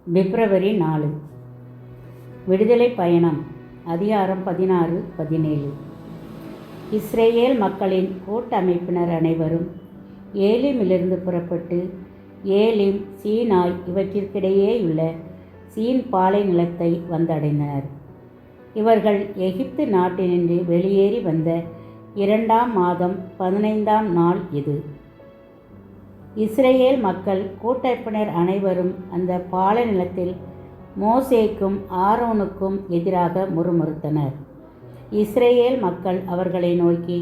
பிப்ரவரி 4. விடுதலை பயணம். அதிகாரம் 16, 17. இஸ்ரேல் மக்களின் கூட்டமைப்பினர் அனைவரும் ஏலிமிலிருந்து புறப்பட்டு ஏலிம், சீனாய் இவற்றிற்கிடையேயுள்ள சீன் பாலை நிலத்தை வந்தடைந்தனர். இவர்கள் எகிப்து நாட்டினின்று வெளியேறி வந்த 2ஆம் மாதம் 15ஆம் நாள் இது. இஸ்ரேல் மக்கள் கூட்டமைப்பினர் அனைவரும் அந்த பாலை நிலத்தில் மோசேக்கும் ஆரோனுக்கும் எதிராக முறுமுறுத்தனர். இஸ்ரேல் மக்கள் அவர்களை நோக்கி,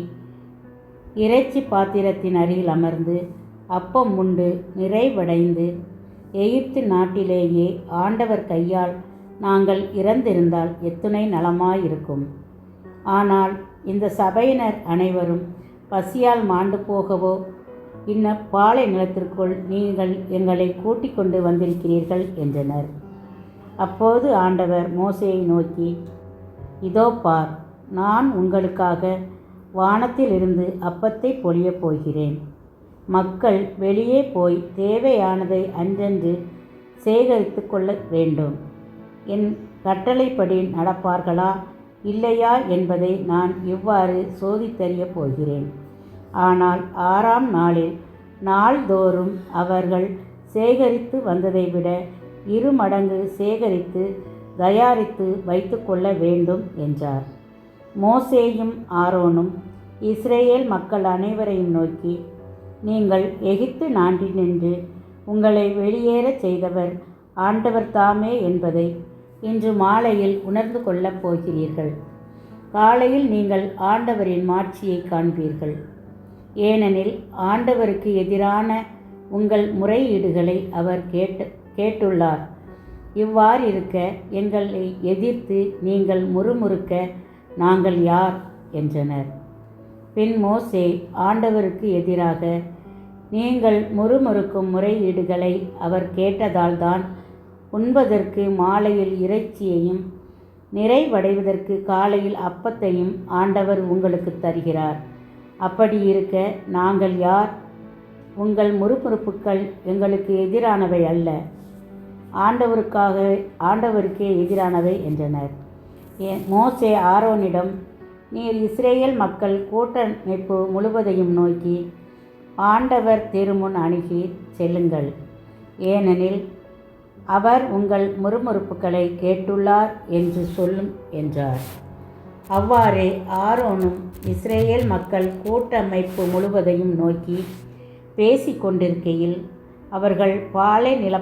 இறைச்சி பாத்திரத்தின் அருகில் அமர்ந்து அப்பம் உண்டு நிறைவடைந்து எகிப்து நாட்டிலேயே ஆண்டவர் கையால் நாங்கள் இறந்திருந்தால் எத்துணை நலமாயிருக்கும். ஆனால் இந்த சபையினர் அனைவரும் பசியால் மாண்டு போகவோ பாலை நிலத்திற்குள் நீங்கள் எங்களை கூட்டிக் கொண்டு வந்திருக்கிறீர்கள் என்றனர். அப்போது ஆண்டவர் மோசேயை நோக்கி, இதோ பார், நான் உங்களுக்காக வானத்திலிருந்து அப்பத்தை பொழியப் போகிறேன். மக்கள் வெளியே போய் தேவையானதை அன்றன்று சேகரித்து கொள்ள வேண்டும். என் கட்டளைப்படி நடப்பார்களா இல்லையா என்பதை நான் இவ்வாறு சோதித்தறியப் போகிறேன். ஆனால் 6ஆம் நாளில் நாள்தோறும் அவர்கள் சேகரித்து வந்ததை விட 2 மடங்கு சேகரித்து தயாரித்து வைத்து கொள்ள வேண்டும் என்றார். மோசேயும் ஆரோனும் இஸ்ரேல் மக்கள் அனைவரையும் நோக்கி, நீங்கள் எகிப்து நாட்டினின்று உங்களை வெளியேறச் செய்தவர் ஆண்டவர் தாமே என்பதை இன்று மாலையில் உணர்ந்து கொள்ளப் போகிறீர்கள். காலையில் நீங்கள் ஆண்டவரின் மாட்சியை காண்பீர்கள். ஏனெனில் ஆண்டவருக்கு எதிரான உங்கள் முறையீடுகளை அவர் கேட்டுள்ளார். இவ்வாறிருக்க எங்களை எதிர்த்து நீங்கள் முறுமுறுக்க நாங்கள் யார் என்றனர். பின் மோசே ஆண்டவருக்கு எதிராக, நீங்கள் முறுமுறுக்கும் முறையீடுகளை அவர் கேட்டதால்தான் உண்பதற்கு மாலையில் இறைச்சியையும் நிறைவடைவதற்கு காலையில் அப்பத்தையும் ஆண்டவர் உங்களுக்கு தருகிறார். அப்படி இருக்க நாங்கள் யார்? உங்கள் முறுமுறுப்புக்கள் எங்களுக்கு எதிரானவை அல்ல, ஆண்டவருக்கே எதிரானவை என்றனர். மோசே ஆரோனிடம், நீர் இஸ்ரேல் மக்கள் கூட்டமைப்பு முழுவதையும் நோக்கி ஆண்டவர் திருமுன் அணுகி செல்லுங்கள், ஏனெனில் அவர் உங்கள் முறுமுறுப்புக்களை கேட்டுள்ளார் என்று சொல்லும் என்றார். அவ்வாறே ஆரோனும் இஸ்ரேல் மக்கள் கூட்டமைப்பு முழுவதையும் நோக்கி பேசிக்கொண்டிருக்கையில் அவர்கள் பாலை நில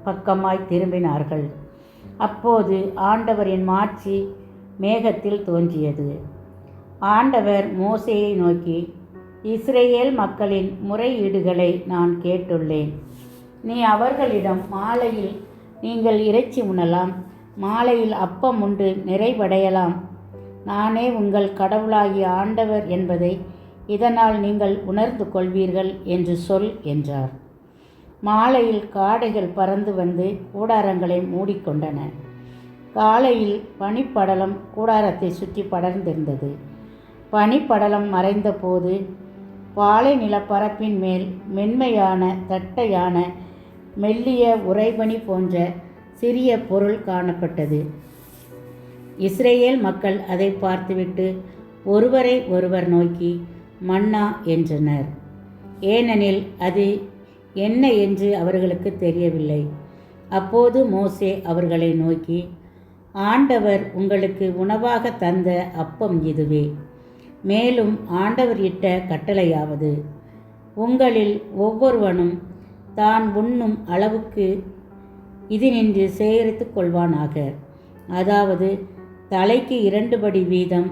பக்கமாய் திரும்பினார்கள். அப்போது ஆண்டவரின் மாட்சி மேகத்தில் தோன்றியது. ஆண்டவர் மோசேயை நோக்கி, இஸ்ரேல் மக்களின் முறையீடுகளை நான் கேட்டுள்ளேன். நீ அவர்களிடம், மாலையில் நீங்கள் இறைச்சி உண்ணலாம், மாலையில் அப்பம் உண்டு நிறைவடையலாம், நானே உங்கள் கடவுளாகிய ஆண்டவர் என்பதை இதனால் நீங்கள் உணர்ந்து கொள்வீர்கள் என்று சொல் என்றார். மாலையில் காடைகள் பறந்து வந்து கூடாரங்களை மூடிக்கொண்டன. காலையில் பனிப்படலம் கூடாரத்தை சுற்றி படர்ந்திருந்தது. பனிப்படலம் மறைந்த போது பாலை நிலப்பரப்பின் மேல் மென்மையான தட்டையான மெல்லிய உறைபனி போன்ற சிறிய பொருள் காணப்பட்டது. இஸ்ரேல் மக்கள் அதை பார்த்துவிட்டு ஒருவரை ஒருவர் நோக்கி மன்னா என்றனர். ஏனெனில் அது என்ன என்று அவர்களுக்கு தெரியவில்லை. அப்போது மோசே அவர்களை நோக்கி, ஆண்டவர் உங்களுக்கு உணவாக தந்த அப்பம் இதுவே. மேலும் ஆண்டவர் இட்ட கட்டளையாவது, உங்களில் ஒவ்வொருவனும் தான் உண்ணும் அளவுக்கு இதினின்று சேகரித்து கொள்வானாக. அதாவது தலைக்கு 2 படி வீதம்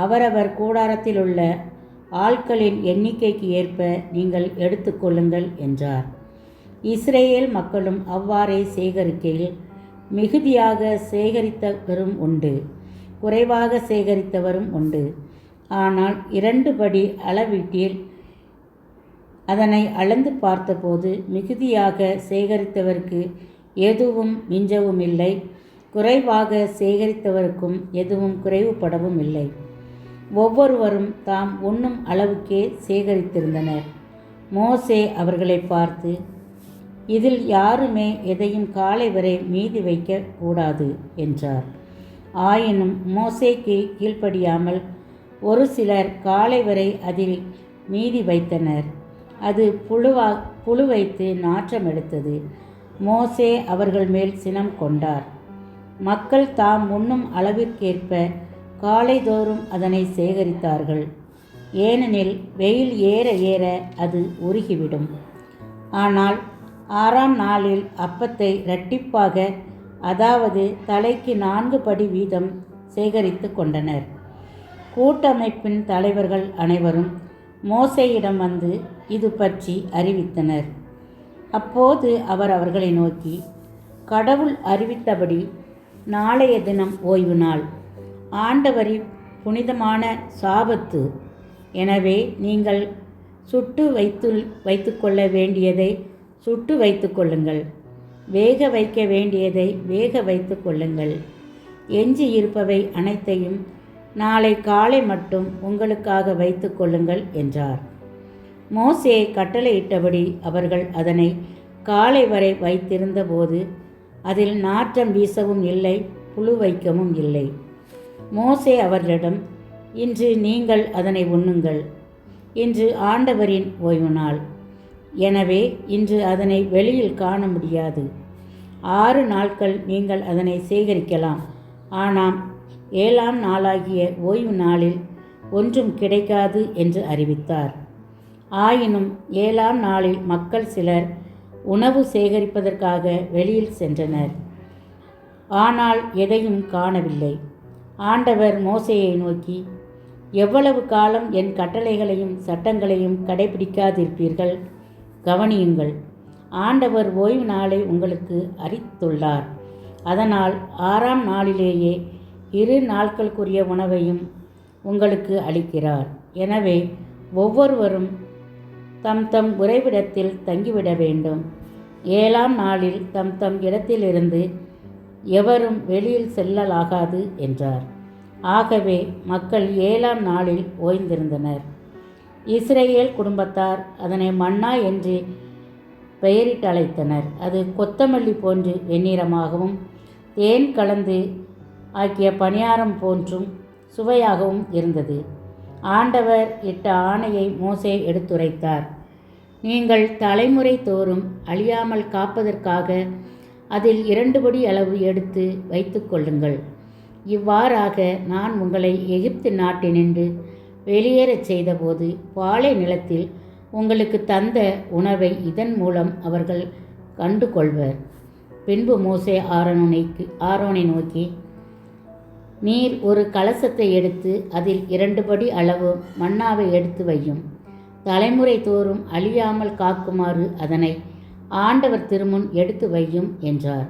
அவரவர் கூடாரத்தில் உள்ள ஆட்களின் எண்ணிக்கைக்கு ஏற்ப நீங்கள் எடுத்துக்கொள்ளுங்கள் என்றார். இஸ்ரேல் மக்களும் அவ்வாறே சேகரிக்கையில் மிகுதியாக சேகரித்தவரும் உண்டு, குறைவாக சேகரித்தவரும் உண்டு. ஆனால் 2 படி அளவீட்டில் அதனை அளந்து பார்த்தபோது மிகுதியாக சேகரித்தவருக்கு எதுவும் மிஞ்சவும் இல்லை, குறைவாக சேகரித்தவருக்கும் எதுவும் குறைவுபடவும் இல்லை. ஒவ்வொருவரும் தாம் உண்ணும் அளவுக்கே சேகரித்திருந்தனர். மோசே அவர்களை பார்த்து, இதில் யாருமே எதையும் காலை வரை மீதி வைக்க கூடாது என்றார். ஆயினும் மோசேக்கு கீழ்ப்படியாமல் ஒரு சிலர் காலை வரை அதில் மீதி வைத்தனர். அது புழு வைத்து நாற்றம் எடுத்தது. மோசே அவர்கள் மேல் சினம் கொண்டார். மக்கள் தாம் உண்ணும் அளவிற்கேற்ப காலைதோறும் அதனை சேகரித்தார்கள். ஏனெனில் வெயில் ஏற ஏற அது உருகிவிடும். ஆனால் 6ஆம் நாளில் அப்பத்தை இரட்டிப்பாக, அதாவது தலைக்கு 4 படி வீதம் சேகரித்து கொண்டனர். கூட்டமைப்பின் தலைவர்கள் அனைவரும் மோசேயிடம் வந்து இது பற்றி அறிவித்தனர். அப்போது அவர் அவர்களை நோக்கி, கடவுள் அறிவித்தபடி நாளைய தினம் ஓய்வு நாள், ஆண்டவரின் புனிதமான சாபத்து. எனவே நீங்கள் சுட்டு வைத்துக்கொள்ள வேண்டியதை சுட்டு வைத்து கொள்ளுங்கள், வேக வைக்க வேண்டியதை வேக வைத்து கொள்ளுங்கள். எஞ்சி இருப்பவை அனைத்தையும் நாளை காலை மட்டும் உங்களுக்காக வைத்து கொள்ளுங்கள் என்றார். மோசே கட்டளையிட்டபடி அவர்கள் அதனை காலை வரை வைத்திருந்த போது அதில் நாற்றம் வீசவும் இல்லை, புழு வைக்கவும் இல்லை. மோசே அவர்களிடம், இன்று நீங்கள் அதனை உண்ணுங்கள். இன்று ஆண்டவரின் ஓய்வு நாள். எனவே இன்று அதனை வெளியில் காண முடியாது. 6 நாட்கள் நீங்கள் அதனை சேகரிக்கலாம். ஆனால் 7ஆம் நாளாகிய ஓய்வு நாளில் ஒன்றும் கிடைக்காது என்று அறிவித்தார். ஆயினும் 7ஆம் நாளில் மக்கள் சிலர் உணவு சேகரிப்பதற்காக வெளியில் சென்றனர். ஆனால் எதையும் காணவில்லை. ஆண்டவர் மோசேயை நோக்கி, எவ்வளவு காலம் என் கட்டளைகளையும் சட்டங்களையும் கடைபிடிக்காதிருப்பீர்கள்? கவனியுங்கள், ஆண்டவர் ஓய்வு நாளை உங்களுக்கு அறிவித்துள்ளார். அதனால் 6ஆம் நாளிலேயே 2 நாட்களுக்குரிய உணவையும் உங்களுக்கு அளிக்கிறார். எனவே ஒவ்வொருவரும் தம் தம் உறைவிடத்தில் தங்கிவிட வேண்டும். 7ஆம் நாளில் தம் தம் இடத்திலிருந்து எவரும் வெளியில் செல்லலாகாது என்றார். ஆகவே மக்கள் 7ஆம் நாளில் ஓய்ந்திருந்தனர். இஸ்ரேல் குடும்பத்தார் அதனை மன்னா என்று பெயரிட்டு அழைத்தனர். அது கொத்தமல்லி போன்று வெண்ணிறமாகவும் தேன் கலந்து ஆக்கிய பணியாரம் போன்றும் சுவையாகவும் இருந்தது. ஆண்டவர் இட்ட ஆணையை மோசே எடுத்துரைத்தார். நீங்கள் தலைமுறை தோறும் அழியாமல் காப்பதற்காக அதில் 2 படி அளவு எடுத்து வைத்து கொள்ளுங்கள். இவ்வாறாக நான் உங்களை எகிப்து நாட்டினின்று வெளியேறச் செய்தபோது பாலை நிலத்தில் உங்களுக்கு தந்த உணவை இதன் மூலம் அவர்கள் கண்டு கொள்வர். பின்பு மோசே ஆரோனை நோக்கி, நீர் ஒரு கலசத்தை எடுத்து அதில் 2 படி அளவு மன்னாவை எடுத்து வையும். தலைமுறை தோறும் அழியாமல் காக்குமாறு அதனை ஆண்டவர் திருமுன் எடுத்து வையும் என்றார்.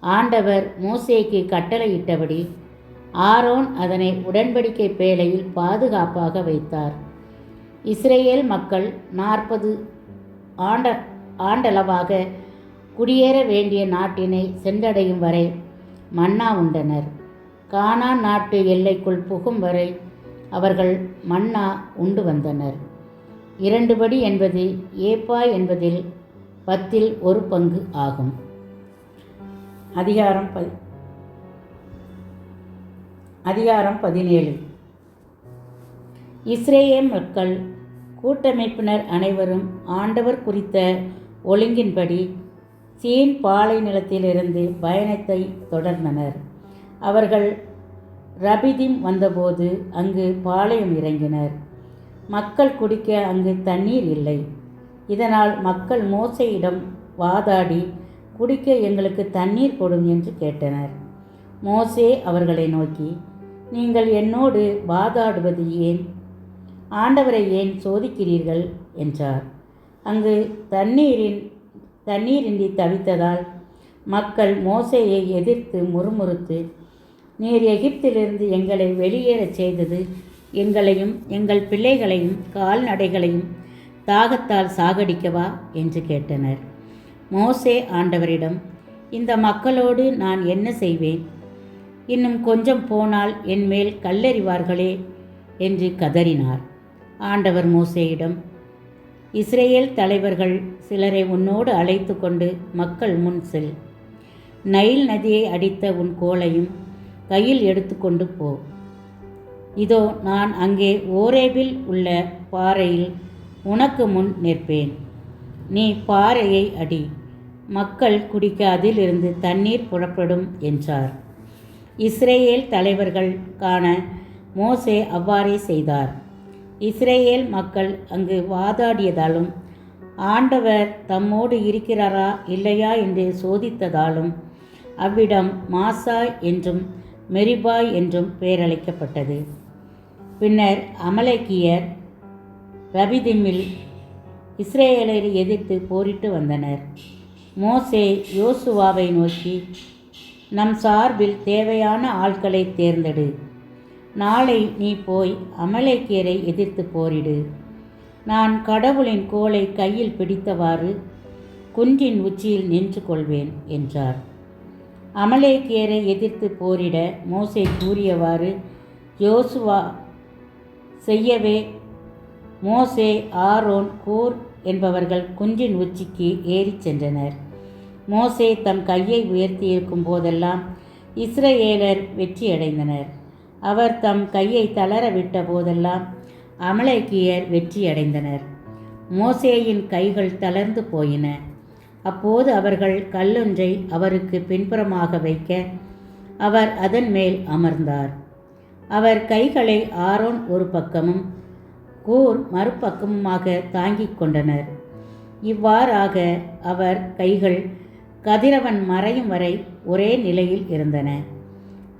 ஆண்டவர் மோசேக்கு கட்டளையிட்டபடி ஆரோன் அதனை உடன்படிக்கை பேழையில் பாதுகாப்பாக வைத்தார். இஸ்ரேல் மக்கள் 40 ஆண்டளவாக குடியேற வேண்டிய நாட்டினை சென்றடையும் வரை மன்னா உண்டனர். கானான் நாட்டு எல்லைக்குள் புகும் வரை அவர்கள் மன்னா உண்டு வந்தனர். 2 படி என்பது ஏப்பா என்பதில் 10இல் 1 பங்கு ஆகும். அதிகாரம் 17. இஸ்ரேல் மக்கள் கூட்டமைப்பினர் அனைவரும் ஆண்டவர் குறித்த ஒழுங்கின்படி சீன் பாலை நிலத்திலிருந்து பயணத்தை தொடர்ந்தனர். அவர்கள் ரபிதீம் வந்தபோது அங்கு பாளையம் இறங்கினர். மக்கள் குடிக்க அங்கு தண்ணீர் இல்லை. இதனால் மக்கள் மோசேயிடம் வாதாடி, குடிக்க எங்களுக்கு தண்ணீர் கொடும் என்று கேட்டனர். மோசே அவர்களை நோக்கி, நீங்கள் என்னோடு வாதாடுவது ஏன்? ஆண்டவரை ஏன் சோதிக்கிறீர்கள் என்றார். அங்கு தண்ணீரின்றி தவித்ததால் மக்கள் மோசேயை எதிர்த்து முறுமுறுத்து, நீர் எகிப்திலிருந்து எங்களை வெளியேறச் செய்தது எங்களையும் எங்கள் பிள்ளைகளையும் கால்நடைகளையும் தாகத்தால் சாகடிக்கவா என்று கேட்டனர். மோசே ஆண்டவரிடம், இந்த மக்களோடு நான் என்ன செய்வேன்? இன்னும் கொஞ்சம் போனால் என் மேல் கல்லெறிவார்களே என்று கதறினார். ஆண்டவர் மோசேயிடம், இஸ்ரேல் தலைவர்கள் சிலரை உன்னோடு அழைத்து கொண்டு மக்கள் முன் செல். நைல் நதியை அடித்த உன் கோலையும் கையில் எடுத்துக்கொண்டு போ. இதோ நான் அங்கே ஓரேபில் உள்ள பாறையில் உனக்கு முன் நிற்பேன். நீ பாறையை அடி, மக்கள் குடிக்க அதிலிருந்து தண்ணீர் புறப்படும் என்றார். இஸ்ரேல் தலைவர்கள் காண மோசே அவ்வாறே செய்தார். இஸ்ரேல் மக்கள் அங்கு வாதாடியதாலும் ஆண்டவர் தம்மோடு இருக்கிறாரா இல்லையா என்று சோதித்ததாலும் அவ்விடம் மாசா என்றும் மெரிபா என்றும் பெயரளிக்கப்பட்டது. பின்னர் அமலேக்கியர் ரபிதிமில் இஸ்ரேலை எதிர்த்து போரிட்டு வந்தனர். மோசே யோசுவாவை நோக்கி, நம் சார்பில் தேவையான ஆட்களை தேர்ந்தெடு. நாளை நீ போய் அமலேக்கியரை எதிர்த்து போரிடு. நான் கடவுளின் கோலை கையில் பிடித்தவாறு குன்றின் உச்சியில் நின்று கொள்வேன் என்றார். அமலேக்கியரை எதிர்த்து போரிட மோசே கூறியவாறு யோசுவா செய்யவே மோசே, ஆரோன், கூர் என்பவர்கள் குன்றின் உச்சிக்கு ஏறிச் சென்றனர். மோசே தம் கையை உயர்த்தியிருக்கும் போதெல்லாம் இஸ்ரவேலர் வெற்றியடைந்தனர். அவர் தம் கையை தளர விட்ட போதெல்லாம் அமலேக்கியர் வெற்றியடைந்தனர். மோசேயின் கைகள் தளர்ந்து போயின. அப்போது அவர்கள் கல்லொன்றை அவருக்கு பின்புறமாக வைக்க அவர் அதன் மேல் அமர்ந்தார். அவர் கைகளை ஆரோன் ஒரு பக்கமும் கூர் மறுபக்கமுமாக தாங்கிக் கொண்டனர். இவ்வாறாக அவர் கைகள் கதிரவன் மறையும் வரை ஒரே நிலையில் இருந்தன.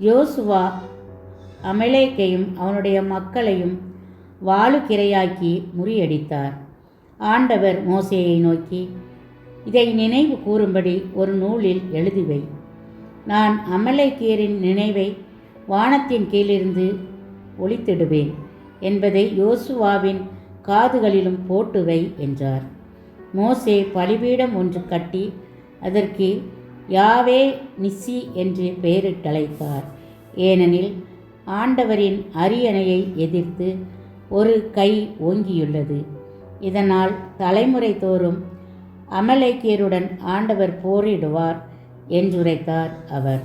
யோசுவா அமலேக்கையும் அவனுடைய மக்களையும் வாளுக்கிரையாக்கி முறியடித்தார். ஆண்டவர் மோசேயை நோக்கி, இதை நினைவு கூறும்படி ஒரு நூலில் எழுதிவை. நான் அமலேக்கியரின் நினைவை வானத்தின் கீழிருந்து ஒளித்திடுவேன் என்பதை யோசுவாவின் காதுகளிலும் போட்டுவை என்றார். மோசே பலிபீடம் ஒன்று கட்டி அதற்கு யாவே நிசி என்று பெயரிட்டழைத்தார். ஏனெனில் ஆண்டவரின் அரியணையை எதிர்த்து ஒரு கை ஓங்கியுள்ளது. இதனால் தலைமுறை தோறும் அமலேக்கியருடன் ஆண்டவர் போரிடுவார் என்றுரைத்தார் அவர்.